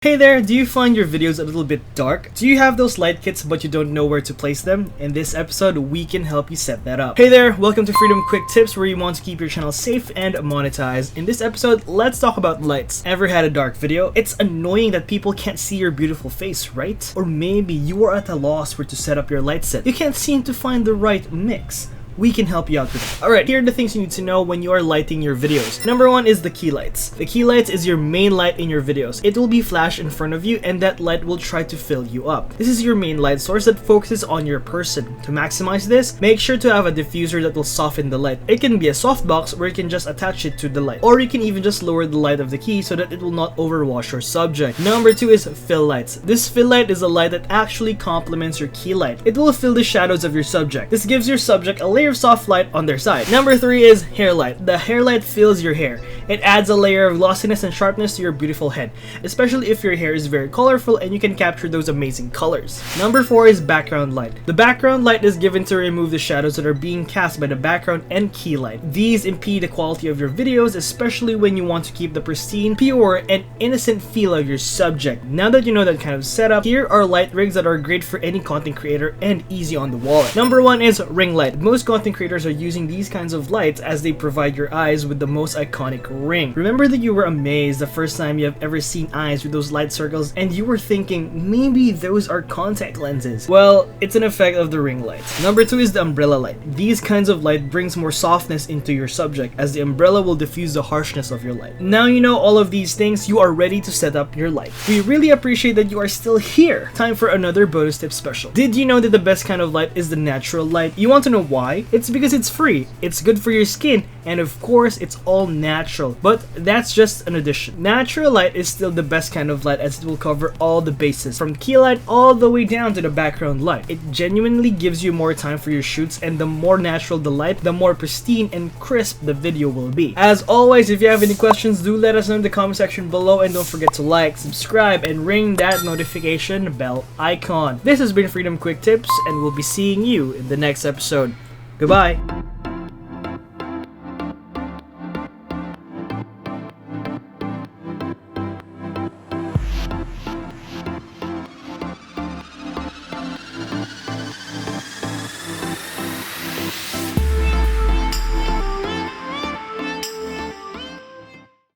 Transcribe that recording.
Hey there, do you find your videos a little bit dark? Do you have those light kits but you don't know where to place them? In this episode, we can help you set that up. Hey there, welcome to Freedom Quick Tips, where you want to keep your channel safe and monetized. In this episode, let's talk about lights. Ever had a dark video? It's annoying that people can't see your beautiful face, right? Or maybe you are at a loss where to set up your light set. You can't seem to find the right mix. We can help you out with it. Alright, here are the things you need to know when you are lighting your videos. Number one is the key lights. The key lights is your main light in your videos. It will be flashed in front of you and that light will try to fill you up. This is your main light source that focuses on your person. To maximize this, make sure to have a diffuser that will soften the light. It can be a softbox where you can just attach it to the light. Or you can even just lower the light of the key so that it will not overwash your subject. Number two is fill lights. This fill light is a light that actually complements your key light. It will fill the shadows of your subject. This gives your subject a layer of soft light on their side. Number three is hair light. The hair light fills your hair. It adds a layer of glossiness and sharpness to your beautiful head, especially if your hair is very colorful and you can capture those amazing colors. Number four is background light. The background light is given to remove the shadows that are being cast by the background and key light. These impede the quality of your videos, especially when you want to keep the pristine, pure, and innocent feel of your subject. Now that you know that kind of setup, here are light rigs that are great for any content creator and easy on the wallet. Number one is ring light. Most content creators are using these kinds of lights as they provide your eyes with the most iconic ring. Remember that you were amazed the first time you have ever seen eyes with those light circles and you were thinking maybe those are contact lenses. Well, it's an effect of the ring light. Number two is the umbrella light. These kinds of light brings more softness into your subject as the umbrella will diffuse the harshness of your light. Now you know all of these things, you are ready to set up your light. We really appreciate that you are still here. Time for another bonus tip special. Did you know that the best kind of light is the natural light? You want to know why? It's because it's free, it's good for your skin, and of course it's all natural. But that's just an addition. Natural light is still the best kind of light as it will cover all the bases, from key light all the way down to the background light. It genuinely gives you more time for your shoots, and the more natural the light, the more pristine and crisp the video will be. As always, if you have any questions, do let us know in the comment section below, and don't forget to like, subscribe, and ring that notification bell icon. This has been Freedom Quick Tips, and we'll be seeing you in the next episode. Goodbye!